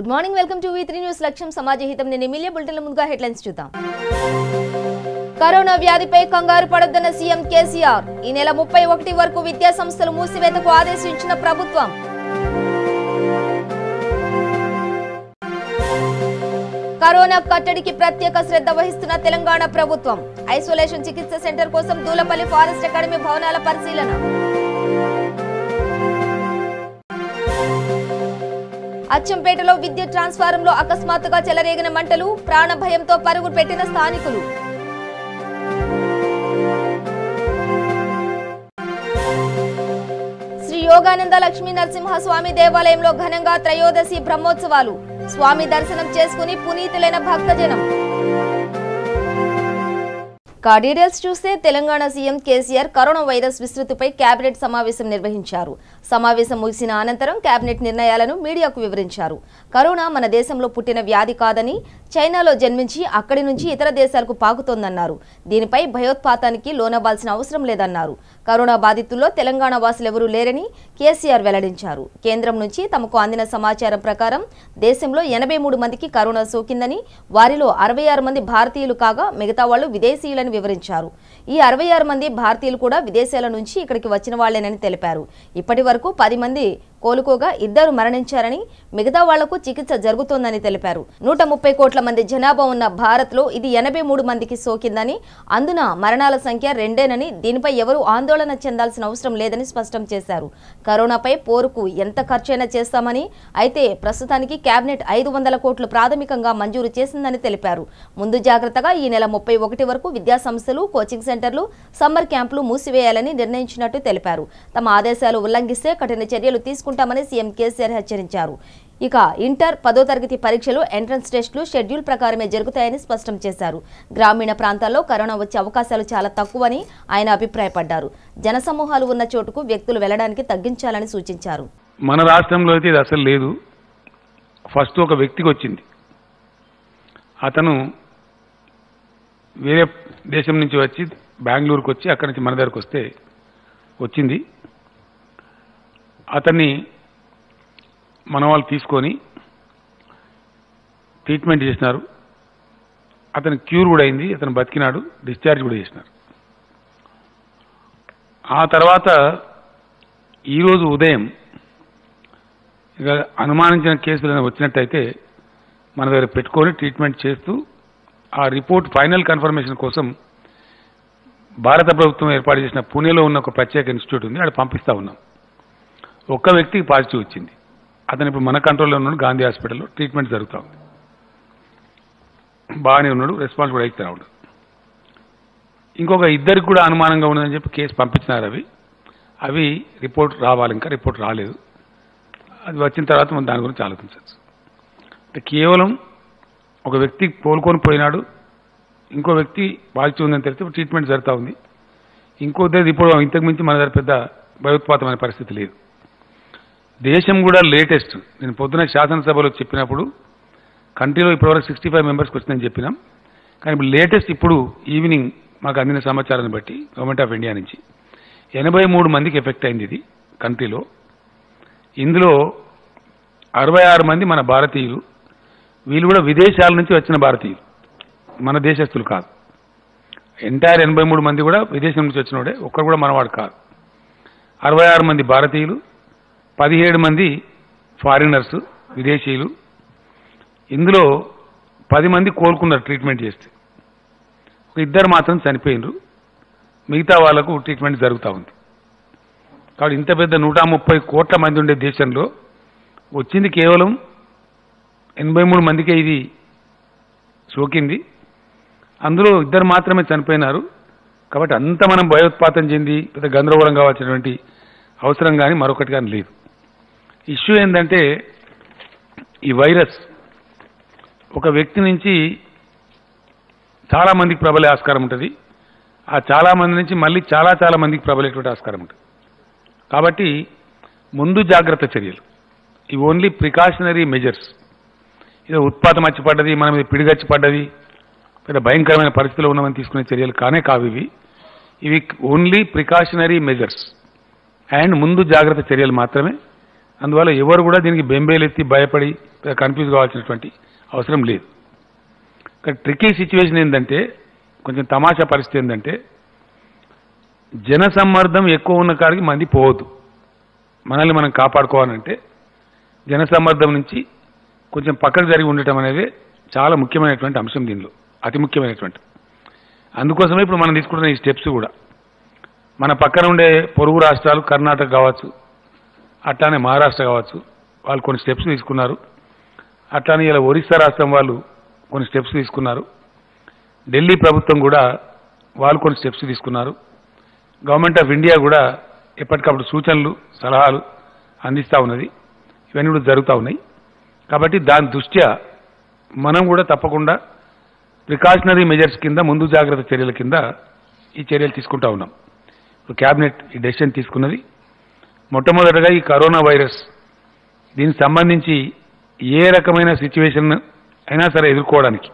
Good morning, welcome to V3 news. లక్ష్యం సమాజ హితం. నేను ఎమ్మెల్యే బులెటిన్ల ముందుగా హెడ్లైన్స్ చూద్దాం. కరోనా వ్యాధిపై కంగారు పడొద్దన్న సీఎం కేసీఆర్. ఈ నెల 31 వరకు విద్యా సంస్థలు మూసివేతకు ఆదేశించిన ప్రభుత్వం. కరోనా కట్టడికి ప్రత్యేక శ్రద్ధ వహిస్తున్న తెలంగాణ ప్రభుత్వం. ఐసోలేషన్ చికిత్స సెంటర్ కోసం దూలపల్లి ఫారెస్ట్ అకాడమీ భవనాల పరిశీలన. అచ్చంపేటలో విద్యుత్ ట్రాన్స్ఫారంలో అకస్మాత్తుగా చెలరేగిన మంటలు, ప్రాణ భయంతో పరుగులు పెట్టిన స్థానికులు. శ్రీ యోగానంద లక్ష్మీ నరసింహస్వామి దేవాలయంలో ఘనంగా త్రయోదశి బ్రహ్మోత్సవాలు. స్వామి దర్శనం చేసుకుని పునీతులైన భక్తజనం. డీటెయిల్స్ చూస్తే Telangana CM KCR corona virus విస్తృతిపై కేబినెట్ సమావేశం నిర్వహించారు. సమావేశం ముగిసిన అనంతరం కేబినెట్ నిర్ణయాలను మీడియాకు వివరించారు. కరోనా మన దేశంలో పుట్టిన వ్యాధి కాదని, చైనాలో జన్మించి అక్కడి నుంచి ఇతర దేశాలకు పాకుతోందన్నారు. దీనిపై భయోత్పాతానికి లోనవ్వాల్సిన అవసరం లేదన్నారు. కరోనా బాధితుల్లో తెలంగాణ వాసులెవరూ లేరని కేసీఆర్ వెల్లడించారు. కేంద్రం నుంచి తమకు అందిన సమాచారం ప్రకారం దేశంలో 83 మందికి కరోనా సోకిందని, వారిలో 66 మంది భారతీయులు కాగా మిగతా వాళ్లు విదేశీయులని వివరించారు. ఈ 66 మంది భారతీయులు కూడా విదేశాల నుంచి ఇక్కడికి వచ్చిన వాళ్లేనని తెలిపారు. ఇప్పటి వరకు 10 మంది కోలుకోగా 2 మరణించారని, మిగతా వాళ్లకు చికిత్స జరుగుతోందని తెలిపారు. 130 కోట్ల మంది జనాభా ఉన్న భారత్ లో ఇది 83 మందికి సోకిందని, అందున మరణాల సంఖ్య 2ఏనని, దీనిపై ఎవరూ ఆందోళన చెందాల్సిన అవసరం లేదని స్పష్టం చేశారు. కరోనాపై పోరుకు ఎంత ఖర్చైనా చేస్తామని, అయితే ప్రస్తుతానికి కేబినెట్ 500 కోట్లు ప్రాథమికంగా మంజూరు చేసిందని తెలిపారు. ముందు జాగ్రత్తగా ఈ నెల 31 వరకు విద్యా సంస్థలు, కోచింగ్ సెంటర్లు, సమ్మర్ క్యాంపులు మూసివేయాలని నిర్ణయించినట్టు తెలిపారు. తమ ఆదేశాలు ఉల్లంఘిస్తే కఠిన చర్యలు తీసుకుంటామని సీఎం కేసీఆర్ హెచ్చరించారు. ఇక ఇంటర్ 10వ తరగతి పరీక్షలు, ఎంట్రన్స్ టెస్టులు షెడ్యూల్ ప్రకారమే జరుగుతాయని స్పష్టం చేశారు. గ్రామీణ ప్రాంతాల్లో కరోనా వచ్చే అవకాశాలు చాలా తక్కువని ఆయన అభిప్రాయపడ్డారు. జనసమూహాలు ఉన్న చోటుకు వ్యక్తులు వెళ్లడానికి తగ్గించాలని సూచించారు. మన రాష్ట్రంలో అయితే ఇది అసలు లేదు. ఫస్ట్ ఒక వ్యక్తికి వచ్చింది. అతను వేరే దేశం నుంచి వచ్చి బెంగళూరుకు వచ్చి అక్కడి నుంచి మన దగ్గరకు వస్తే వచ్చింది. అతన్ని మన వాళ్ళు తీసుకొని ట్రీట్మెంట్ చేసినారు. అతను క్యూర్ కూడా అయింది. అతను బతికినాడు. డిశ్చార్జ్ కూడా చేసినారు. ఆ తర్వాత ఈరోజు ఉదయం ఇక అనుమానించిన కేసులు వచ్చినట్టయితే మన దగ్గర పెట్టుకొని ట్రీట్మెంట్ చేస్తూ ఆ రిపోర్ట్ ఫైనల్ కన్ఫర్మేషన్ కోసం భారత ప్రభుత్వం ఏర్పాటు చేసిన పూణేలో ఉన్న ఒక ప్రత్యేక ఇన్స్టిట్యూట్ ఉంది, అక్కడ పంపిస్తా ఉన్నాం. ఒక్క వ్యక్తికి పాజిటివ్ వచ్చింది. అతను ఇప్పుడు మన కంట్రోల్లో ఉన్నాడు. గాంధీ హాస్పిటల్లో ట్రీట్మెంట్ జరుగుతూ ఉంది. బాగానే ఉన్నాడు. రెస్పాన్స్ కూడా ఇస్తా ఉన్నాడు. ఇంకొక 2 కూడా అనుమానంగా ఉన్నదని చెప్పి కేసు పంపించినారు. అవి రిపోర్ట్ రావాలి. ఇంకా రిపోర్ట్ రాలేదు. అది వచ్చిన తర్వాత మనం దాని గురించి ఆలోచించవచ్చు. అంటే కేవలం ఒక వ్యక్తి కోలుకొని పోయినాడు, ఇంకో వ్యక్తి పాజిటివ్ ఉందని తెలిస్తే ట్రీట్మెంట్ జరుగుతూ ఉంది. ఇంకో ఇప్పుడు ఇంతకు మించి మన దగ్గర పెద్ద భయోత్పాతమైన పరిస్థితి లేదు. దేశం కూడా లేటెస్ట్. నేను పొద్దున శాసనసభలో చెప్పినప్పుడు కంట్రీలో ఇప్పటివరకు 65 మెంబర్స్కి వచ్చిందని చెప్పినాం. కానీ ఇప్పుడు లేటెస్ట్ ఇప్పుడు ఈవినింగ్ మాకు అందిన సమాచారాన్ని బట్టి గవర్నమెంట్ ఆఫ్ ఇండియా నుంచి 83 మందికి ఎఫెక్ట్ అయింది ఇది కంట్రీలో. ఇందులో 66 మంది మన భారతీయులు. వీళ్ళు కూడా విదేశాల నుంచి వచ్చిన భారతీయులు, మన దేశస్తులు కాదు. ఎంటైర్ 83 మంది కూడా విదేశం నుంచి వచ్చినోడే, ఒక్కరు కూడా మనవాడు కాదు. 66 మంది భారతీయులు, 17 మంది ఫారినర్స్, విదేశీయులు. ఇందులో 10 మంది కోలుకున్నారు ట్రీట్మెంట్ చేస్తే. 2 మాత్రం చనిపోయినరు. మిగతా వాళ్లకు ట్రీట్మెంట్ జరుగుతూ ఉంది. కాబట్టి ఇంత పెద్ద 130 కోట్ల మంది ఉండే దేశంలో వచ్చింది కేవలం 83 మందికే ఇది సోకింది. అందులో 2 మాత్రమే చనిపోయినారు. కాబట్టి అంత మనం భయోత్పాతం చెంది పెద్ద గందరగోళం కావాల్సినటువంటి అవసరం కానీ మరొకటి కానీ లేదు. ఇష్యూ ఏంటంటే ఈ వైరస్ ఒక వ్యక్తి నుంచి చాలా మందికి ప్రబలే ఆస్కారం ఉంటుంది. ఆ చాలా మంది నుంచి మళ్ళీ చాలా మందికి ప్రబలేటువంటి ఆస్కారం ఉంటుంది. కాబట్టి ముందు జాగ్రత్త చర్యలు, ఇవి ఓన్లీ ప్రికాషనరీ మెజర్స్. ఇది ఉత్పాతం వచ్చి పడ్డది, మనం ఇది పిడిగచ్చి పడ్డది, పెద్ద భయంకరమైన పరిస్థితిలో ఉన్నామని తీసుకునే చర్యలు కానే కావు. ఇవి ఓన్లీ ప్రికాషనరీ మెజర్స్ అండ్ ముందు జాగ్రత్త చర్యలు మాత్రమే. అందువల్ల ఎవరు కూడా దీనికి బెంబేలెత్తి భయపడి కన్ఫ్యూజ్ కావాల్సినటువంటి అవసరం లేదు. ట్రిక్కీ సిచ్యువేషన్ ఏంటంటే, కొంచెం తమాషా పరిస్థితి ఏంటంటే, జనసమ్మర్దం ఎక్కువ ఉన్న కాడికి మంది పోవద్దు. మనల్ని మనం కాపాడుకోవాలంటే జనసమ్మర్దం నుంచి కొంచెం పక్కకు జరిగి ఉండటం అనేది చాలా ముఖ్యమైనటువంటి అంశం, దీనిలో అతి ముఖ్యమైనటువంటి. అందుకోసమే ఇప్పుడు మనం తీసుకుంటున్న ఈ స్టెప్స్ కూడా మన పక్కన ఉండే పొరుగు రాష్ట్రాలు, కర్ణాటక కావచ్చు, అట్లానే మహారాష్ట్ర కావచ్చు, వాళ్ళు కొన్ని స్టెప్స్ తీసుకున్నారు. అట్లానే ఇలా ఒరిస్సా రాష్ట్రం వాళ్ళు కొన్ని స్టెప్స్ తీసుకున్నారు. ఢిల్లీ ప్రభుత్వం కూడా వాళ్ళు కొన్ని స్టెప్స్ తీసుకున్నారు. గవర్నమెంట్ ఆఫ్ ఇండియా కూడా ఎప్పటికప్పుడు సూచనలు, సలహాలు అందిస్తూ ఉన్నది. ఇవన్నీ కూడా జరుగుతూ ఉన్నాయి. కాబట్టి దాని దృష్ట్యా మనం కూడా తప్పకుండా ప్రికాషనరీ మెజర్స్ కింద, ముందు జాగ్రత్త చర్యల కింద ఈ చర్యలు తీసుకుంటా ఉన్నాం. ఇప్పుడు క్యాబినెట్ ఈ డెసిషన్ తీసుకున్నది. మొట్టమొదటగా ఈ కరోనా వైరస్, దీనికి సంబంధించి ఏ రకమైన సిచ్యువేషన్ అయినా సరే ఎదుర్కోవడానికి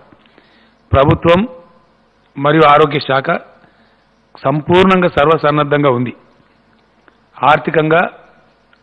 ప్రభుత్వం మరియు ఆరోగ్య శాఖ సంపూర్ణంగా సర్వసన్నద్ధంగా ఉంది. ఆర్థికంగా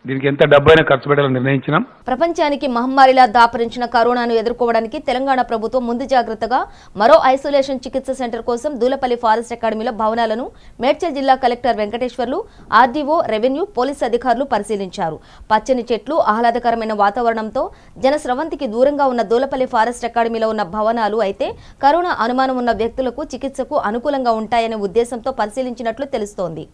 దీనికి ఎంత డబ్బైనా ఖర్చు పెట్టాలని నిర్ణయించినాం. ప్రపంచానికి మహమ్మారిలా దాపరించిన కరోనాను ఎదుర్కోవడానికి తెలంగాణ ప్రభుత్వం ముందు జాగ్రత్తగా మరో ఐసోలేషన్ చికిత్స సెంటర్ కోసం దూలపల్లి ఫారెస్ట్ అకాడమీలో భవనాలను మేడ్చల్ జిల్లా collector Venkateswarlu, RDO, revenue, police అధికారులు పరిశీలించారు. పచ్చని చెట్లు, ఆహ్లాదకరమైన వాతావరణంతో జనస్రవంతికి దూరంగా ఉన్న దూలపల్లి ఫారెస్ట్ అకాడమీలో ఉన్న భవనాలు అయితే కరోనా అనుమానం ఉన్న వ్యక్తులకు చికిత్సకు అనుకూలంగా ఉంటాయనే ఉద్దేశంతో పరిశీలించినట్లు తెలుస్తోంది.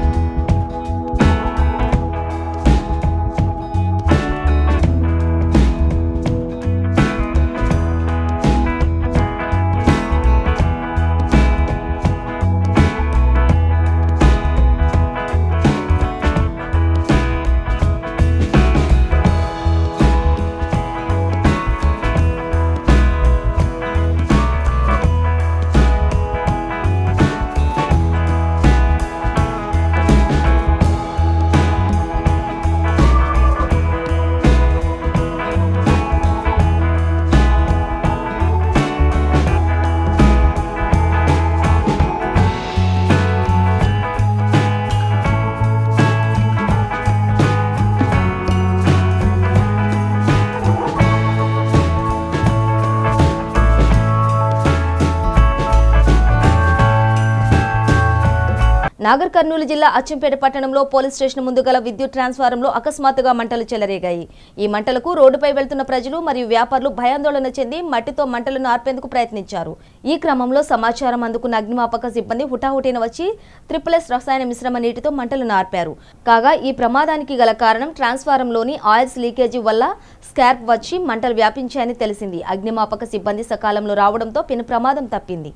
నాగర్ కర్నూలు జిల్లా అచ్చంపేట పట్టణంలో పోలీస్ స్టేషన్ ముందు గల విద్యుత్ ట్రాన్స్ఫారంలో అకస్మాత్తుగా మంటలు చెలరేగాయి. ఈ మంటలకు రోడ్డుపై వెళ్తున్న ప్రజలు మరియు వ్యాపారులు భయాందోళన చెంది మట్టితో మంటలను ఆర్పేందుకు ప్రయత్నించారు. ఈ క్రమంలో సమాచారం అందుకున్న అగ్నిమాపక సిబ్బంది హుటాహుటిన వచ్చి SSS రసాయన మిశ్రమ నీటితో మంటలను ఆర్పారు. కాగా ఈ ప్రమాదానికి గల కారణం ట్రాన్స్ఫారంలోని ఆయిల్స్ లీకేజీ వల్ల స్కార్ప్ వచ్చి మంటలు వ్యాపించాయని తెలిసింది. అగ్నిమాపక సిబ్బంది సకాలంలో రావడంతో పెను ప్రమాదం తప్పింది.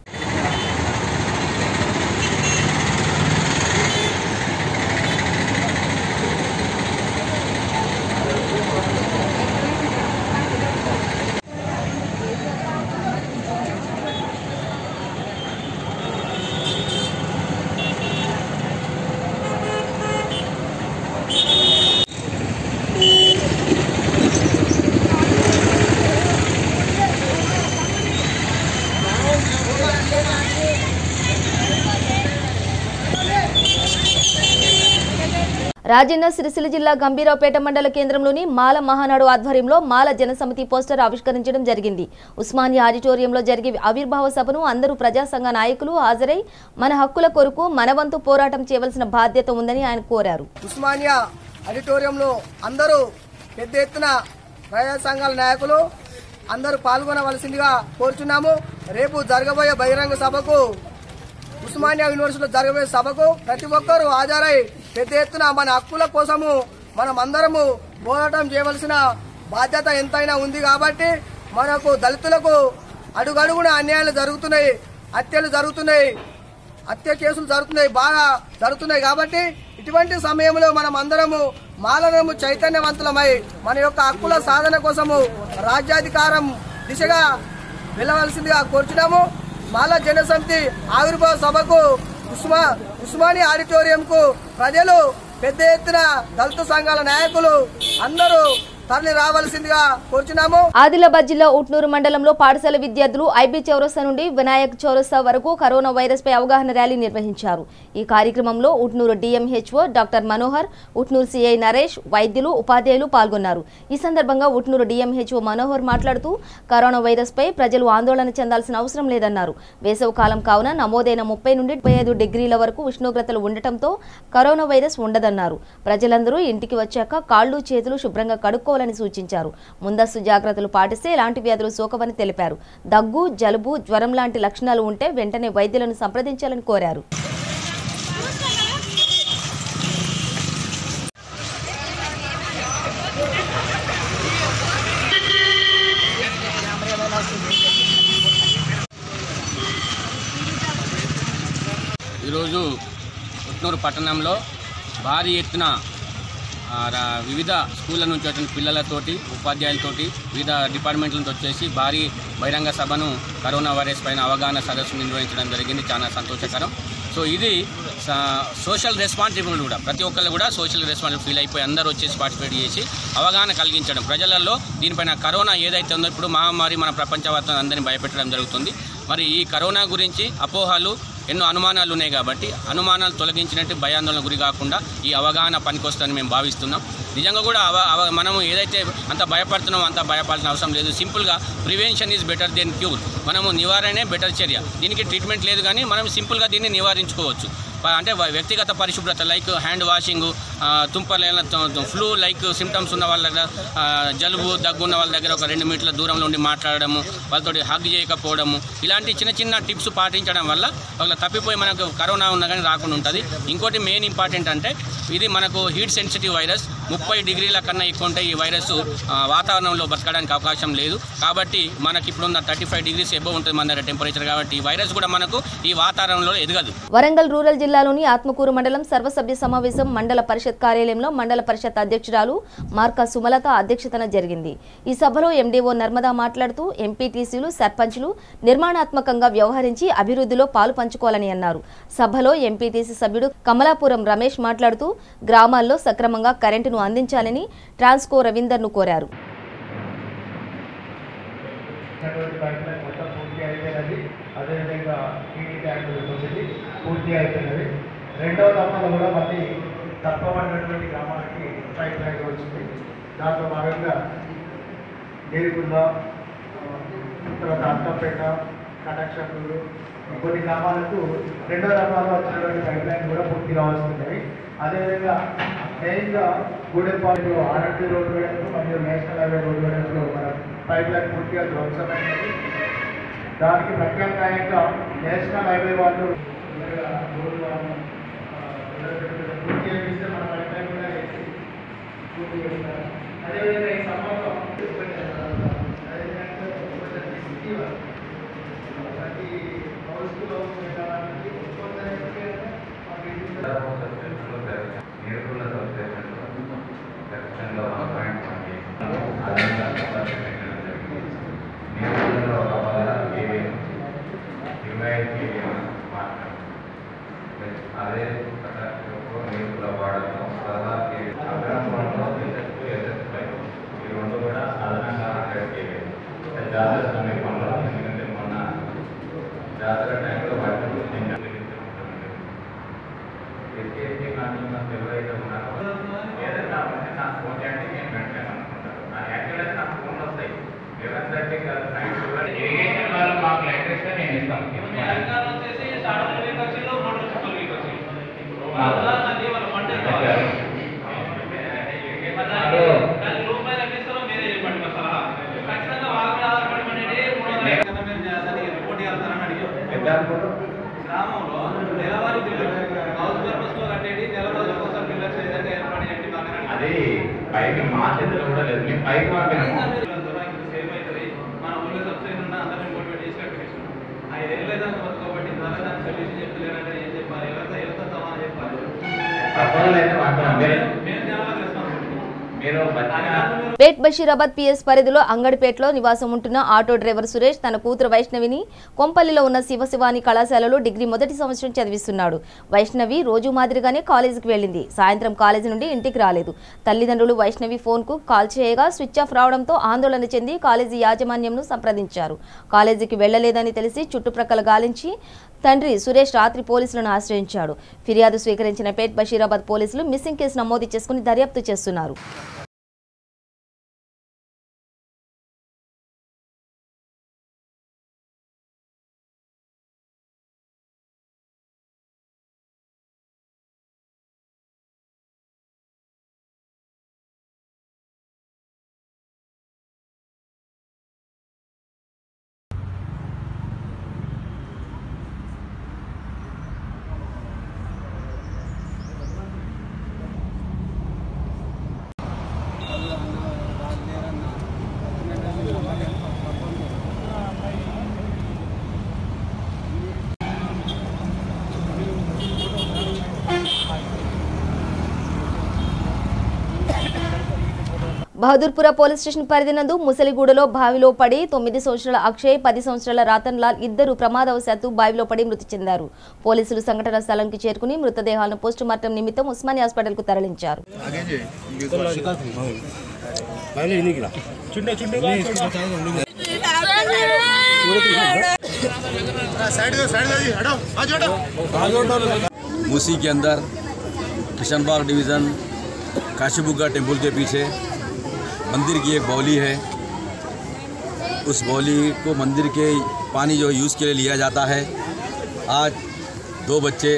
రాజన్న సిరిసిల్ల జిల్లా గంభీరావుపేట మండల కేంద్రంలోని మాల మహానాడు ఆధ్వర్యంలో మాల జనసమితి పోస్టర్ ఆవిష్కరించడం జరిగింది. ఉస్మానియా ఆడిటోరియంలో జరిగే ఆవిర్భావ సభను అందరూ ప్రజాసంఘ నాయకులు హాజరై మన హక్కుల కొరకు మనవంతు పోరాటం చేయవలసిన బాధ్యత ఉందని ఆయన కోరారు. ఉస్మానియా ఆడిటోరియంలో అందరూ పెద్ద ఎత్తున ప్రజా సంఘాల నాయకులు అందరూ పాల్గొనవలసిందిగా కోరుచున్నాము. రేపు జరగబోయే బహిరంగ సభకు, ఉస్మానియా యూనివర్సిటీలో జరగబోయే సభకు ప్రతి ఒక్కరూ హాజరై పెద్ద ఎత్తున మన హక్కుల కోసము మనం అందరము పోరాటం చేయవలసిన బాధ్యత ఎంతైనా ఉంది. కాబట్టి మనకు దళితులకు అడుగడుగున అన్యాయాలు జరుగుతున్నాయి, హత్యలు జరుగుతున్నాయి, హత్య కేసులు జరుగుతున్నాయి, బాగా జరుగుతున్నాయి. కాబట్టి ఇటువంటి సమయంలో మనం అందరము మాలనము చైతన్యవంతులమై మన యొక్క హక్కుల సాధన కోసము రాజ్యాధికారం దిశగా వెళ్ళవలసిందిగా కోరుచున్నాము. మాల జనసమితి ఆవిర్భావ సభకు ఉస్మానియా ఆడిటోరియంకు ప్రజలు పెద్ద ఎత్తున దళిత సంఘాల నాయకులు అందరూ తరలి రావాల్సిందిగా కోరుచున్నాము. ఆదిలాబాద్ జిల్లా ఉట్నూరు మండలంలో పాఠశాల విద్యార్థులు ఐబీ చౌరస్తా నుండి వినాయక్ చౌరస్తా వరకు కరోనా వైరస్ పై అవగాహన ర్యాలీ నిర్వహించారు. ఈ కార్యక్రమంలో Utnoor DMHO doctor Manohar, Utnoor CI Naresh, వైద్యులు, ఉపాధ్యాయులు పాల్గొన్నారు. ఈ సందర్భంగా ఉట్నూరు డిఎంహెచ్ఓ మనోహర్ మాట్లాడుతూ కరోనా వైరస్ పై ప్రజలు ఆందోళన చెందాల్సిన అవసరం లేదన్నారు. వేసవి కాలం కావున నమోదైన 30 నుండి 35 డిగ్రీల వరకు ఉష్ణోగ్రతలు ఉండటంతో కరోనా వైరస్ ఉండదన్నారు. ప్రజలందరూ ఇంటికి వచ్చాక కాళ్లు చేతులు శుభ్రంగా కడుక్కోవాలని సూచించారు. ముందస్తు జాగ్రత్తలు పాటిస్తే ఎలాంటి వ్యాధులు సోకవని తెలిపారు. దగ్గు, జలుబు, జ్వరం లాంటి లక్షణాలు ఉంటే వెంటనే వైద్యులను సంప్రదించాలని కోరారు. ఈరోజు ఉట్నూరు పట్టణంలో భారీ ఎత్తున వివిధ స్కూళ్ళ నుంచి వచ్చిన పిల్లలతోటి, ఉపాధ్యాయులతోటి, వివిధ డిపార్ట్మెంట్లతో వచ్చేసి భారీ బహిరంగ సభను కరోనా వైరస్ పైన అవగాహన సదస్సు నిర్వహించడం జరిగింది. చాలా సంతోషకరం. సో ఇది సోషల్ రెస్పాన్సిబిలిటీ కూడా, ప్రతి ఒక్కళ్ళు కూడా సోషల్ రెస్పాన్సిబిలిటీ ఫీల్ అయిపోయి అందరూ వచ్చేసి పార్టిసిపేట్ చేసి అవగాహన కలిగించడం, ప్రజలలో దీనిపైన కరోనా ఏదైతే ఉందో ఇప్పుడు మహమ్మారి మన ప్రపంచవ్యాప్తంగా అందరినీ భయపెట్టడం జరుగుతుంది. మరి ఈ కరోనా గురించి అపోహలు, ఎన్నో అనుమానాలు ఉన్నాయి కాబట్టి అనుమానాలు తొలగించినట్టు భయాందోళన గురి కాకుండా ఈ అవగాహన పనికొస్తుందని మేము భావిస్తున్నాం. నిజంగా కూడా మనము ఏదైతే అంత భయపడుతున్నామో అంత భయపడాల్సిన అవసరం లేదు. సింపుల్గా prevention is better than cure. మనము నివారణే బెటర్ చర్య. దీనికి ట్రీట్మెంట్ లేదు కానీ మనం సింపుల్గా దీన్ని నివారించుకోవచ్చు. అంటే వ్యక్తిగత పరిశుభ్రత లైక్ హ్యాండ్ వాషింగ్, తుంపర్లు, ఫ్లూ లైక్ సిమ్టమ్స్ ఉన్న వాళ్ళ దగ్గర, జలుబు, దగ్గు ఉన్న వాళ్ళ దగ్గర ఒక 2 మీటర్ల దూరంలో ఉండి మాట్లాడము, వాళ్ళతో హగ్ చేయకపోవడము, ఇలాంటి చిన్న చిన్న టిప్స్ పాటించడం వల్ల వాళ్ళ తప్పిపోయి మనకు కరోనా ఉన్నా కానీ రాకుండా ఉంటుంది. ఇంకోటి మెయిన్ ఇంపార్టెంట్ అంటే ఇది మనకు హీట్ సెన్సిటివ్ వైరస్. 30 డిగ్రీల కన్నా ఎక్కువ ఉంటే ఈ వైరస్ వాతావరణంలో బతకడానికి అవకాశం లేదు. కాబట్టి మనకి ఇప్పుడున్న 35 డిగ్రీస్ ఎబో ఉంటుంది మన దగ్గర టెంపరేచర్. కాబట్టి ఈ వైరస్ కూడా మనకు ఈ వాతావరణంలో ఎదగదు. వరంగల్ రూరల్ జిల్లాలోని ఆత్మకూరు మండలం సర్వసభ్య సమావేశం మండల పరిషత్ కార్యాలయంలో మండల పరిషత్ అధ్యక్షురాలు మార్కా సుమలత అధ్యక్షతన జరిగింది. ఈ సభలో ఎండీఓ నర్మదా మాట్లాడుతూ ఎంపీటీసీలు, సర్పంచ్లు నిర్మాణాత్మకంగా వ్యవహరించి అభివృద్ధిలో పాలు పంచుకోవాలని అన్నారు. సభలో ఎంపీటీసీ సభ్యుడు కమలాపురం రమేష్ మాట్లాడుతూ గ్రామాల్లో సక్రమంగా కరెంటును అందించాలని ట్రాన్స్కో రవీందర్ను కోరారు. అదేవిధంగా టీడీ ట్యాంకులు పూర్తి అయిపోయినవి. రెండవ దఫాలో కూడా మళ్ళీ తప్పబడినటువంటి గ్రామానికి పైప్ లైన్ వచ్చింది. దాంట్లో భాగంగా నేరుకుంద, తర్వాత అత్తపేట, కనెక్షన్లు, కొన్ని గ్రామాలకు రెండవ దఫాలో వచ్చినటువంటి పైప్ లైన్ కూడా పూర్తి కావాల్సింది. అదేవిధంగా మెయిన్గా గూడెంపాలెంలో ఆర్ఎంటీ రోడ్డు వేయడంలో మరియు నేషనల్ హైవే రోడ్డు వేయడంలో మన పైప్ లైన్ పూర్తిగా ధ్వంసమైనది. దానికి ప్రత్యామ్నాయంగా నేషనల్ హైవే వాళ్ళు పూర్తి చేపిస్తే మన పైప్ లైన్ కూడా పూర్తి చేస్తారు. అదేవిధంగా ఈ సమ్మర్లో ప్రతి హౌస్లో వెళ్ళడానికి అదే నీరుల వాడకం ఈ రెండు కూడా అదనంగా జాతర సమీపంలో, ఎందుకంటే మొన్న జాతర టైంలో వాటిని ఎస్కేసీ కన్స్యూమర్స్ ఎవరైతే ఉన్నారో ఏదైనా నాకు ఫోన్ చేయండి, నేను వెంటనే అనుకుంటాను. యాక్చువల్గా నాకు ఫోన్ వస్తాయి 11:30 ఇరిగేషన్ వాళ్ళు మాకు లెటర్స్ నేను ఇస్తాను. గ్రామంలో నెలవారీ బిల్లు హౌస్ పర్పస్లో కట్టేది నెలవారీ కోసం బిల్లు ఏదైనా ఏర్పాటు చేయండి. అది పైకి మా చేతిలో కూడా లేదు, మేము పైకి పంపినాము. సేవ్ అవుతుంది. మన ఊళ్ళో సబ్సిడీ ఉన్న అందరినీ మోటివేట్ చేసి కట్టేసాం. 5 ఏళ్ళు అయితే కాబట్టి దాని సొల్యూషన్ చెప్తలేరంటే ఏం చెప్పాలి? ఎవరితో సమానం చెప్పాలి? ప్రపోజల్ అయితే మేము జనాలకు రెస్పాన్సిబిలిటీ పేట్ బషీరాబాద్ పిఎస్ పరిధిలో అంగడిపేటలో నివాసం ఉంటున్న ఆటో డ్రైవర్ సురేష్ తన కూతురు వైష్ణవిని కొంపల్లిలో ఉన్న శివశివాని కళాశాలలో డిగ్రీ మొదటి సంవత్సరం చదివిస్తున్నాడు. వైష్ణవి రోజు మాదిరిగానే కాలేజీకి వెళ్లింది. సాయంత్రం కాలేజీ నుండి ఇంటికి రాలేదు. తల్లిదండ్రులు వైష్ణవి ఫోన్కు కాల్ చేయగా స్విచ్ ఆఫ్ రావడంతో ఆందోళన చెంది కాలేజీ యాజమాన్యంను సంప్రదించారు. కాలేజీకి వెళ్లలేదని తెలిసి చుట్టుప్రక్కల గాలించి తండ్రి సురేష్ రాత్రి పోలీసులను ఆశ్రయించాడు. ఫిర్యాదు స్వీకరించిన పేట్ బషీరాబాద్ పోలీసులు మిస్సింగ్ కేసు నమోదు చేసుకుని దర్యాప్తు చేస్తున్నారు. బహదూర్పుర పోలీస్ స్టేషన్ పరిధి నందు ముసలిగూడలో బావిలో పడి 9 సంవత్సరాల అక్షయ్ 10 సంవత్సరాల రతన్ లాల్ ఇద్దరు ప్రమాదవశాత్తు బావిలో పడి మృతి చెందారు. పోలీసులు సంఘటన స్థలానికి చేరుకుని మృతదేహాలను పోస్టుమార్టం నిమిత్తం ఉస్మానియా హాస్పిటల్కు తరలించారు. मूसी के अंदर किशनबाग डिवीज़न काशीबुग्गा टेम्पल के पीछे मंदिर की एक बौली है। उस बौली को मंदिर के पानी जो यूज़ के लिए लिया जाता है। आज 2 बच्चे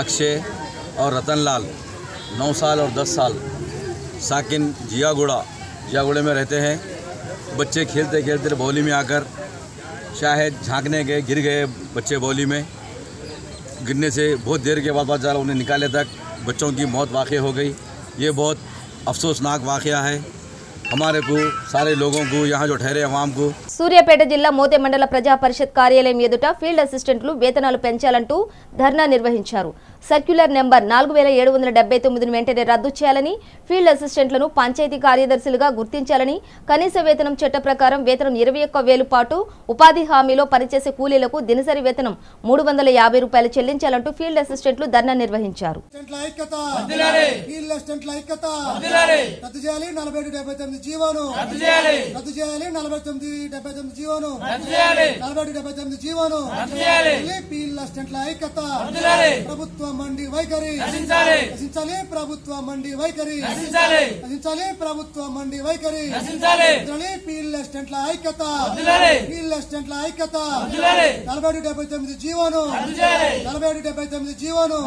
अक्षय और रतन लाल 9 साल और 10 साल साकिन जियागुड़े में रहते हैं। बच्चे खेलते खेलते बौली में आकर शायद झांकने गए, गिर गए बच्चे बौली में। गिरने से बहुत देर के बाद उन्हें निकाले तक बच्चों की मौत वाक़ई हो गई। ये बहुत अफसोसनाक वाक़या है हमारे को, सारे लोगों को, यहाँ जो ठहरे अवाम को। సూర్యాపేట జిల్లా మోతే మండల ప్రజా పరిషత్ కార్యాలయం ఎదుట ఫీల్డ్ అసిస్టెంట్లు వేతనాలు పెంచాలంటూ ధర్నా నిర్వహించారు. సర్క్యులర్ నెంబర్ 4779ను వెంటనే రద్దు చేయాలని, ఫీల్డ్ అసిస్టెంట్లను పంచాయతీ కార్యదర్శులుగా గుర్తించాలని, కనీస వేతనం చట్ట ప్రకారం వేతనం 21,000 పాటు ఉపాధి హామీలో పనిచేసే కూలీలకు దినసరి వేతనం 350 రూపాయలు చెల్లించాలంటూ ఫీల్డ్ అసిస్టెంట్లు ధర్నా నిర్వహించారు. ప్రభుత్వ మండి వైఖరి నశించాలి, ప్రభుత్వ మండి వైఖరి నశించాలి, ప్రభుత్వ మండి వైఖరి ఫీల్డ్ అసిస్టెంట్ల ఐక్యత, ఫీల్డ్ అసిస్టెంట్ల ఐక్యత 4779 జీవోను 4779 జీవోను.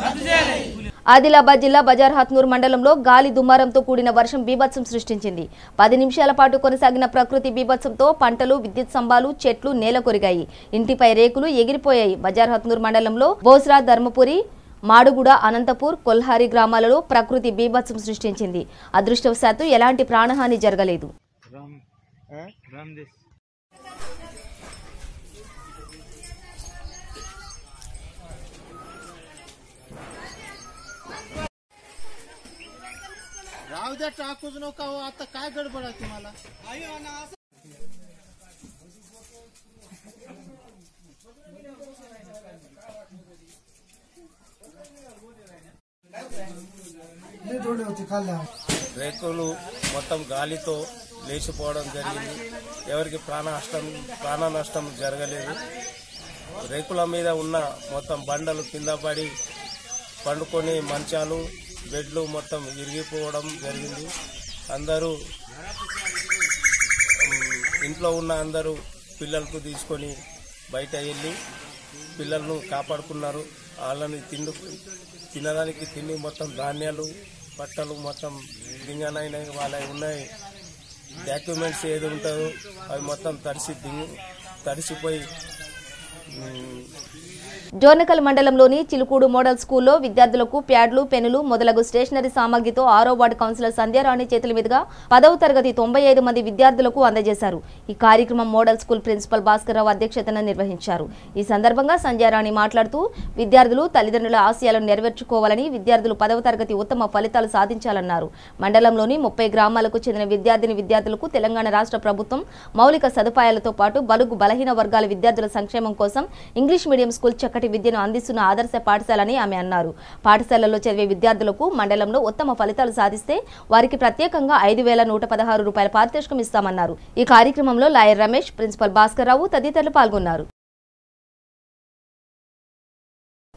ఆదిలాబాద్ జిల్లా బజార్ హత్నూర్ మండలంలో గాలి దుమారంతో కూడిన వర్షం బీభత్సం సృష్టించింది. 10 నిమిషాల పాటు కొనసాగిన ప్రకృతి బీభత్సంతో పంటలు, విద్యుత్ స్తంభాలు, చెట్లు నేల కొరిగాయి. ఇంటిపై రేకులు ఎగిరిపోయాయి. బజార్ హత్నూర్ మండలంలో బోస్రా, ధర్మపురి, మాడుగుడ, అనంతపూర్, కొల్హారి గ్రామాలలో ప్రకృతి బీభత్సం సృష్టించింది. అదృష్టవశాత్తు ఎలాంటి ప్రాణహాని జరగలేదు. राहू द्या, टाकूच नका हो. आता काय गडबड आहे तुम्हाला? రేకులు మొత్తం గాలితో లేచిపోవడం జరిగింది. ఎవరికి ప్రాణ నష్టం జరగలేదు. రేకుల మీద ఉన్న మొత్తం బండలు కింద పడి పండుకొని మంచాలు, బెడ్లు మొత్తం ఇరిగిపోవడం జరిగింది. అందరూ ఇంట్లో ఉన్న అందరూ పిల్లలకు తీసుకొని బయట వెళ్ళి పిల్లలను కాపాడుకున్నారు. వాళ్ళని తినడానికి తిండి మొత్తం ధాన్యాలు, బట్టలు మొత్తం దింగనైనాయి. వాళ్ళ ఉన్నాయి డాక్యుమెంట్స్ ఏది ఉంటుందో అవి మొత్తం తడిసిపోయి జోర్నకల్ మండలంలోని చిలుకూడు మోడల్ స్కూల్లో విద్యార్థులకు ప్యాడ్లు, పెన్నులు మొదలగు స్టేషనరీ సామాగ్రితో 6వ వార్డు కౌన్సిలర్ సంధ్యారాణి చేతుల మీదుగా 10వ తరగతి 95 మంది విద్యార్థులకు అందజేశారు. ఈ కార్యక్రమం మోడల్ స్కూల్ ప్రిన్సిపల్ భాస్కర్రావు అధ్యక్షతన నిర్వహించారు. ఈ సందర్భంగా సంధ్యారాణి మాట్లాడుతూ విద్యార్థులు తల్లిదండ్రుల ఆశయాలను నెరవేర్చుకోవాలని, విద్యార్థులు 10వ తరగతి ఉత్తమ ఫలితాలు సాధించాలన్నారు. మండలంలోని 30 గ్రామాలకు చెందిన విద్యార్థులకు తెలంగాణ రాష్ట్ర ప్రభుత్వం మౌలిక సదుపాయాలతో పాటు బలుగు బలహీన వర్గాల విద్యార్థుల సంక్షేమం కోసం ఇంగ్లీష్ మీడియం స్కూల్ చక్కటి విద్యను అందిస్తున్న ఆదర్శ పాఠశాలని ఆమె అన్నారు. పాఠశాలల్లో చదివే విద్యార్థులకు మండలంలో ఉత్తమ ఫలితాలు సాధిస్తే వారికి ప్రత్యేకంగా 5,116 రూపాయల పారితోషికం ఇస్తామన్నారు. ఈ కార్యక్రమంలో లాయర్ రమేష్, ప్రిన్సిపల్ భాస్కర్రావు తదితరులు పాల్గొన్నారు.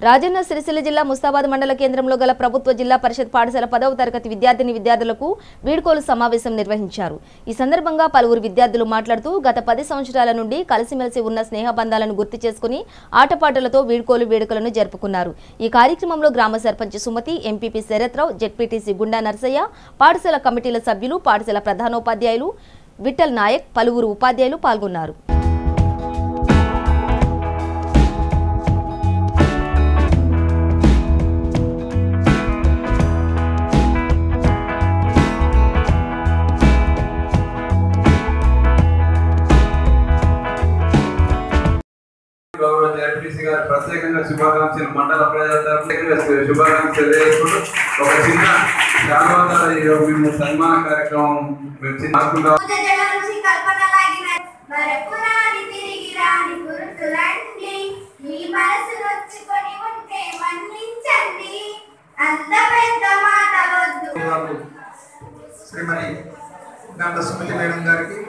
రాజన్న సిరిసిల్ల జిల్లా ముస్తాబాద్ మండల కేంద్రంలో గల ప్రభుత్వ జిల్లా పరిషత్ పాఠశాల 10వ తరగతి విద్యార్థులకు వీడ్కోలు సమావేశం నిర్వహించారు. ఈ సందర్భంగా పలువురు విద్యార్థులు మాట్లాడుతూ గత 10 సంవత్సరాల నుండి కలిసిమెలిసి ఉన్న స్నేహబంధాలను గుర్తు చేసుకుని ఆటపాటలతో వీడ్కోలు వేడుకలను జరుపుకున్నారు. ఈ కార్యక్రమంలో గ్రామ సర్పంచ్ సుమతి, ఎంపీపీ శరత్రావు, జెడ్పీటీసీ గుండా నర్సయ్య, పాఠశాల కమిటీల సభ్యులు, పాఠశాల ప్రధానోపాధ్యాయులు విఠల్ నాయక్, పలువురు ఉపాధ్యాయులు పాల్గొన్నారు. ప్రత్యేకంగా శుభాకాంక్షలు మండల ప్రజల తరఫున శుభాకాంక్షలు తెలియజేసుకుంటూ ఒక చిన్న మేము సన్మాన కార్యక్రమం శ్రీమతి గంట సుమతి మేడం గారికి,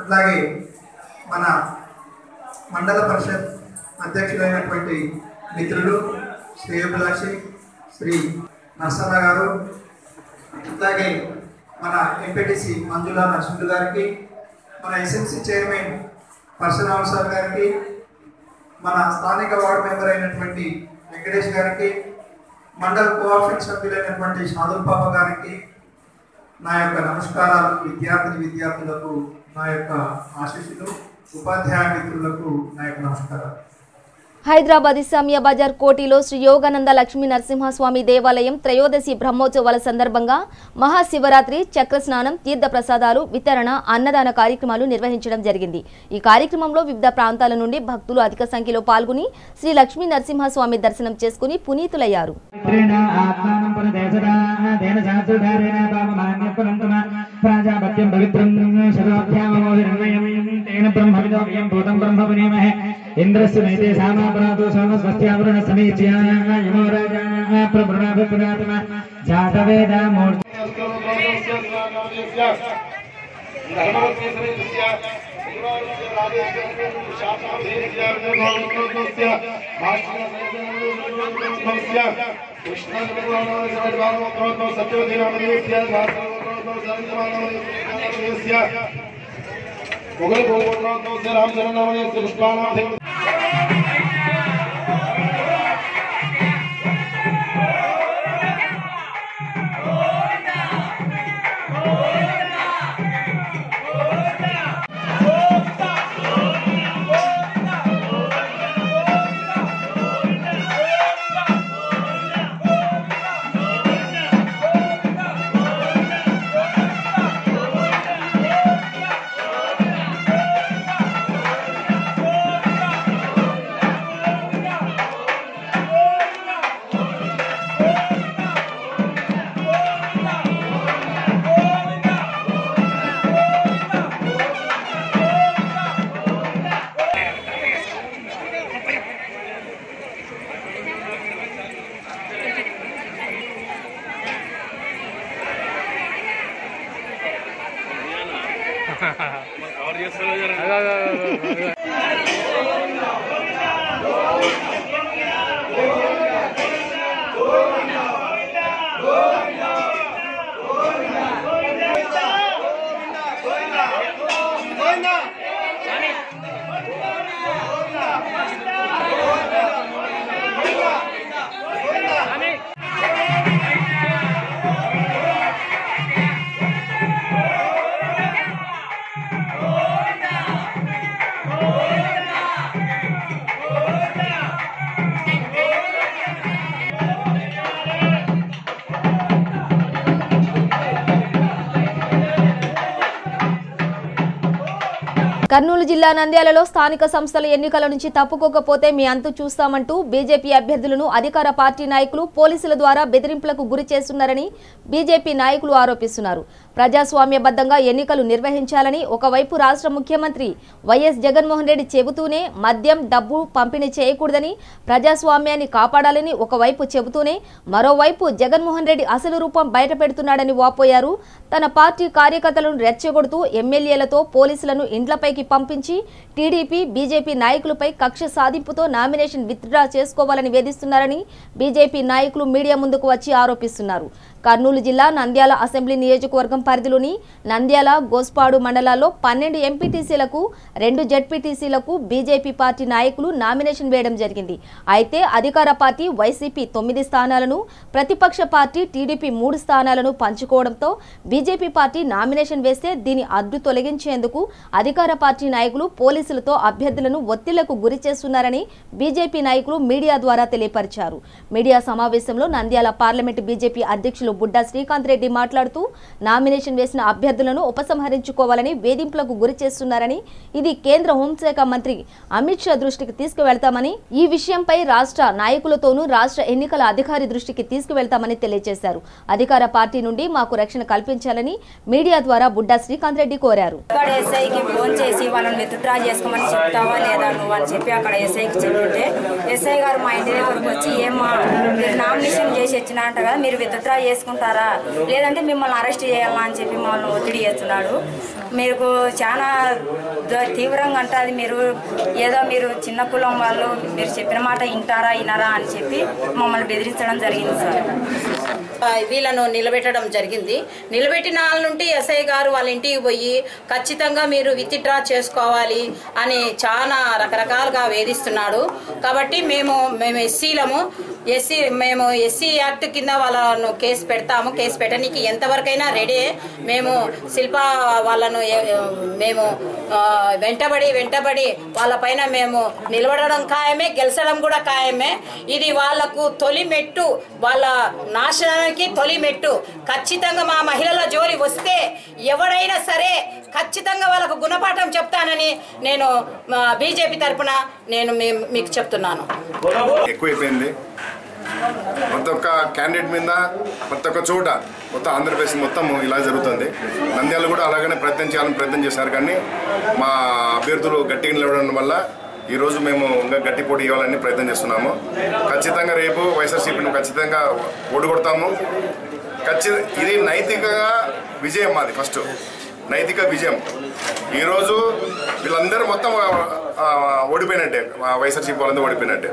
అట్లాగే మన మండల పరిషత్ అధ్యక్షులైనటువంటి మిత్రులు శ్రేయోభిలాషి శ్రీ నర్సన్న గారు, అట్లాగే మన ఎంపీటీసీ మంజులా నరసింహులు గారికి, మన ఎస్ఎంసీ చైర్మన్ పరశురామ సార్ గారికి, మన స్థానిక వార్డు మెంబర్ అయినటువంటి వెంకటేష్ గారికి, మండల కోఆప్షన్ సభ్యులైనటువంటి షాదుల్ పాప గారికి నా యొక్క నమస్కారాలు. విద్యార్థులకు నా యొక్క ఆశీస్సులు, ఉపాధ్యాయ మిత్రులకు నా యొక్క నమస్కారాలు. హైదరాబాద్ ఇస్లామియా బజార్ కోటిలో శ్రీ యోగానంద లక్ష్మీ నరసింహస్వామి దేవాలయం త్రయోదశి బ్రహ్మోత్సవాల సందర్భంగా మహాశివరాత్రి, చక్రస్నానం, తీర్థ ప్రసాదాలు వితరణ, అన్నదాన కార్యక్రమాలు నిర్వహించడం జరిగింది. ఈ కార్యక్రమంలో వివిధ ప్రాంతాల నుండి భక్తులు అధిక సంఖ్యలో పాల్గొని శ్రీ లక్ష్మీ నరసింహస్వామి దర్శనం చేసుకుని పునీతులయ్యారు. इंद्रस्य नैते सामापरातो सोमस्वस्त्यावरण समीच्य यमो राजा प्रभुनाभिपुनात्मा जातवेदा मूर्ति కర్నూలు జిల్లా నంద్యాలలో స్థానిక సంస్థల ఎన్నికల నుంచి తప్పుకోకపోతే మీ అంతు చూస్తామంటూ బీజేపీ అభ్యర్థులను అధికార పార్టీ నాయకులు పోలీసుల ద్వారా బెదిరింపులకు గురి చేస్తున్నారని బీజేపీ నాయకులు ఆరోపిస్తున్నారు. ప్రజాస్వామ్యబద్ధంగా ఎన్నికలు నిర్వహించాలని ఒకవైపు రాష్ట్ర ముఖ్యమంత్రి వైఎస్ జగన్మోహన్ రెడ్డి చెబుతూనే మద్యం డబ్బు పంపిణీ చేయకూడదని ప్రజాస్వామ్యాన్ని కాపాడాలని ఒకవైపు చెబుతూనే మరోవైపు జగన్మోహన్ రెడ్డి అసలు రూపం బయటపెడుతున్నాడని వాపోయారు. తన పార్టీ కార్యకర్తలను రెచ్చగొడుతూ ఎమ్మెల్యేలతో పోలీసులను ఇండ్లపైకి పంపించి టీడీపీ బీజేపీ నాయకులపై కక్ష సాధింపుతో నామినేషన్ విత్డ్రా చేసుకోవాలని వేధిస్తున్నారని బీజేపీ నాయకులు మీడియా ముందుకు వచ్చి ఆరోపిస్తున్నారు. కర్నూలు జిల్లా నంద్యాల అసెంబ్లీ నియోజకవర్గం పరిధిలోని నంద్యాల గోస్పాడు మండలాల్లో 12 ఎంపీటీసీలకు 2 జెడ్పీటీసీలకు బీజేపీ పార్టీ నాయకులు నామినేషన్ వేయడం జరిగింది. అయితే అధికార పార్టీ వైసీపీ 9 స్థానాలను, ప్రతిపక్ష పార్టీ టీడీపీ 3 స్థానాలను పంచుకోవడంతో బీజేపీ పార్టీ నామినేషన్ వేస్తే దీని అడ్డు తొలగించేందుకు అధికార పార్టీ నాయకులు పోలీసులతో అభ్యర్థులను ఒత్తిళ్లకు గురి చేస్తున్నారని బీజేపీ నాయకులు మీడియా ద్వారా తెలియపరిచారు. మీడియా సమావేశంలో నంద్యాల పార్లమెంటు బీజేపీ అధ్యక్షులు బుడ్డా శ్రీకాంత్ రెడ్డి మాట్లాడుతూ నామినేషన్ వేసిన అభ్యర్థులను ఉపసంహరించుకోవాలని వేధింపులకు గురి చేస్తున్నారని, ఇది కేంద్ర హోంశాఖ మంత్రి అమిత్ షా దృష్టికి తీసుకువెళ్తామని, ఈ విషయంపై రాష్ట్ర నాయకులతోనూ రాష్ట్ర ఎన్నికల అధికారి దృష్టికి తీసుకువెళ్తామని తెలియజేశారు. అధికార పార్టీ నుండి మాకు రక్షణ కల్పించాలని మీడియా ద్వారా బుడ్డా శ్రీకాంత్ రెడ్డి కోరారు. ఫోన్ చేసి వాళ్ళని విత్డ్రా చేసుకోమని చెప్తావా లేదా నువ్వు అని చెప్పి అక్కడ ఎస్ఐకి చెప్తే ఎస్ఐ గారు మా ఇంటి దగ్గరకు వచ్చి ఏమా మీరు నామినేషన్ చేసి వచ్చినా అంట కదా, మీరు విత్డ్రా చేసుకుంటారా లేదంటే మిమ్మల్ని అరెస్ట్ చేయాలా అని చెప్పి మమ్మల్ని ఒత్తిడి చేస్తున్నాడు. మీకు చాలా తీవ్రంగా అంటుంది. మీరు చిన్న కులం వాళ్ళు మీరు చెప్పిన మాట వినరా అని చెప్పి మమ్మల్ని బెదిరించడం జరిగింది సార్. వీళ్ళను నిలబెట్టడం జరిగింది. నిలబెట్టిన వాళ్ళ నుండి ఎస్ఐ గారు వాళ్ళ ఇంటికి పోయి ఖచ్చితంగా మీరు విత్డ్రా చేసుకోవాలి అని చాలా రకరకాలుగా వేధిస్తున్నాడు. కాబట్టి మేము ఎస్సీలము, మేము ఎస్సీ యాక్ట్ కింద వాళ్ళను కేసు పెడతాము. కేసు పెట్టడానికి ఎంతవరకైనా రెడీ. మేము శిల్ప వాళ్ళను మేము వెంటబడి వాళ్ళపైన మేము నిలబడడం ఖాయమే, గెలిచడం కూడా ఖాయమే. ఇది వాళ్లకు తొలి మెట్టు, వాళ్ళ నాశనానికి తొలి మెట్టు. ఖచ్చితంగా మా మహిళల జోలి వస్తే ఎవడైనా సరే ఖచ్చితంగా వాళ్ళకు గుణపాఠం చెప్తానని నేను బీజేపీ తరఫున నేను మీకు చెప్తున్నాను. ఎక్కువైపోయింది. ప్రతి ఒక్క క్యాండిడేట్ మీద ప్రతి ఒక్క చోట మొత్తం ఆంధ్రప్రదేశ్ మొత్తం ఇలా జరుగుతుంది. నంద్యాల కూడా అలాగనే చేయాలని ప్రయత్నం చేశారు. కానీ మా అభ్యర్థులు గట్టిగా నిలవడం వల్ల ఈరోజు మేము ఇంకా గట్టి పోటీ ఇవ్వాలని ప్రయత్నం చేస్తున్నాము. ఖచ్చితంగా రేపు వైఎస్ఆర్సీపీని ఖచ్చితంగా ఓడికొడతాము. ఇది నైతికంగా విజయం. మాది ఫస్ట్ నైతిక విజయం. ఈరోజు వీళ్ళందరూ మొత్తం ఓడిపోయినట్టే, వైఎస్ఆర్సీపీ వాళ్ళందరూ ఓడిపోయినట్టే.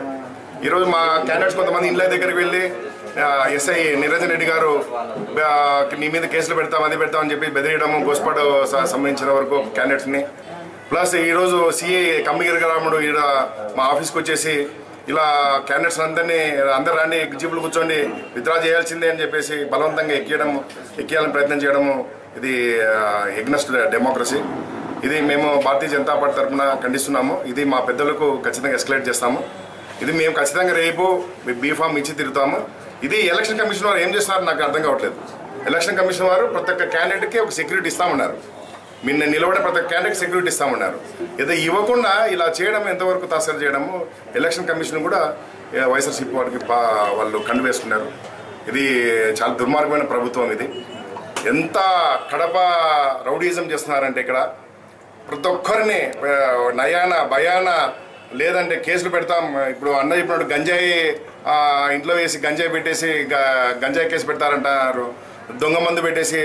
ఈరోజు మా క్యాండిడేట్స్ కొంతమంది ఇండ్ల దగ్గరికి వెళ్ళి ఎస్ఐ నిరంజన్ రెడ్డి గారు నీ మీద కేసులు పెడతాం అది పెడతామని చెప్పి బెదిరియడము, గోస్పాడు సంబంధించిన వరకు క్యాండిడేట్స్ని. ప్లస్ ఈరోజు సిఐ కమ్మిగిరి రాముడు ఈడ మా ఆఫీస్కి వచ్చేసి ఇలా క్యాండిడేట్స్ అందరూ రాండి జీపులు కూర్చోండి విత్డ్రా చేయాల్సిందే అని చెప్పేసి బలవంతంగా ఎక్కియాలని ప్రయత్నం చేయడము ఇది ఎగ్నెస్ట్ డెమోక్రసీ. ఇది మేము భారతీయ జనతా పార్టీ తరఫున ఖండిస్తున్నాము. ఇది మా పెద్దలకు ఖచ్చితంగా ఎస్కలేట్ చేస్తాము. ఇది మేము ఖచ్చితంగా రేపు బీఫామ్ ఇచ్చి తిరుగుతాము. ఇది ఎలక్షన్ కమిషన్ వారు ఏం చేస్తున్నారు నాకు అర్థం కావట్లేదు. ఎలక్షన్ కమిషన్ వారు ప్రతి ఒక్క క్యాండిడేట్కి ఒక సెక్యూరిటీ ఇస్తామన్నారు. నిన్న నిలబడే ప్రతి ఒక్క క్యాండిడేట్ సెక్యూరిటీ ఇస్తామన్నారు. ఏదో ఇవ్వకుండా ఇలా చేయడం ఎంతవరకు తాసరి చేయడము ఎలక్షన్ కమిషన్ కూడా వైఎస్ఆర్సీపీ వారికి వాళ్ళు కండు వేసుకున్నారు. ఇది చాలా దుర్మార్గమైన ప్రభుత్వం. ఇది ఎంత కడప రౌడీజం చేస్తున్నారంటే ఇక్కడ ప్రతి ఒక్కరిని నయాన భయాన లేదంటే కేసులు పెడతాం. ఇప్పుడు అన్న చెప్పినట్టు గంజాయి ఇంట్లో వేసి గంజాయి పెట్టేసి గంజాయి కేసు పెడతారంటున్నారు. దొంగ మందు పెట్టేసి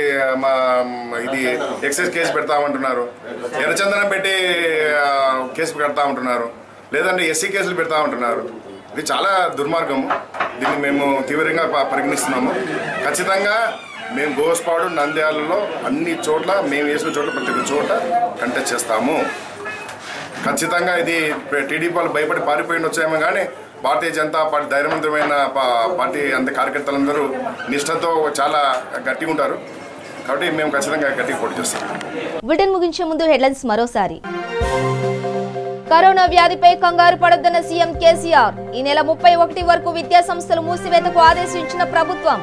ఇది ఎక్సైజ్ కేసు పెడతామంటున్నారు. ఎర్రచందనం పెట్టి కేసు పెడతామంటున్నారు. లేదంటే ఎస్సీ కేసులు పెడతామంటున్నారు. ఇది చాలా దుర్మార్గము. దీన్ని మేము తీవ్రంగా పరిగణిస్తున్నాము. ఖచ్చితంగా మేము గోస్పాడు నంద్యాలలో అన్ని చోట్ల మేము వేసిన చోట్ల ప్రతి ఒక్క చోట కంటెస్ట్ చేస్తాము. ఖచ్చితంగా ఇది టీడీపీ వాళ్ళు భయపడి పారిపోయి వచ్చామో కానీ భారతీయ జనతా పార్టీ ధైర్యవంతమైన పార్టీ కార్యకర్తలందరూ నిష్ఠతో చాలా గట్టిగా ఉంటారు. కాబట్టి మేము ఖచ్చితంగా గట్టిగా పోటీ చేస్తాం. బులెటిన్ ముగించే ముందు హెడ్లైన్స్ మరోసారి. కరోనా వ్యాధిపై కంగారు పడొద్దన్న సీఎం కేసీఆర్. ఈ నెల 31 వరకు విద్యా సంస్థలు మూసివేతకు ఆదేశించిన ప్రభుత్వం.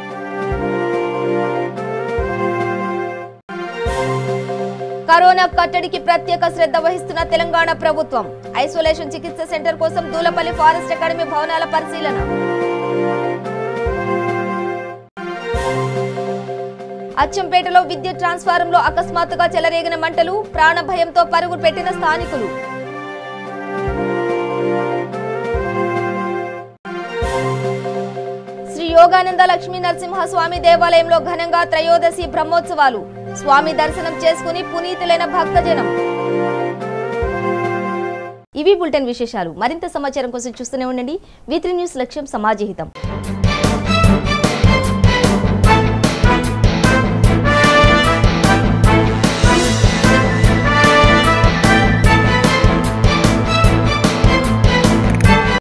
కరోనా కట్టడికి ప్రత్యేక శ్రద్ధ వహిస్తున్న తెలంగాణ ప్రభుత్వం. ఐసోలేషన్ చికిత్స సెంటర్ కోసం దూలపల్లి ఫారెస్ట్ అకాడమీ భవనాల పరిశీలన. అచ్చంపేటలో విద్యుత్ ట్రాన్స్ఫారంలో అకస్మాత్తుగా చెలరేగిన మంటలు, ప్రాణ భయంతో పరుగు పెట్టిన స్థానికులు. శ్రీ యోగానంద లక్ష్మీ నరసింహస్వామి దేవాలయంలో ఘనంగా త్రయోదశి బ్రహ్మోత్సవాలు. స్వామి దర్శనం చేసుకుని పునీతులైన భక్తజనం. ఇవి బులెటిన్ విశేషాలు. మరింత సమాచారం కోసం చూస్తూనే ఉండండి. V3 న్యూస్, లక్ష్యం సమాజహితం.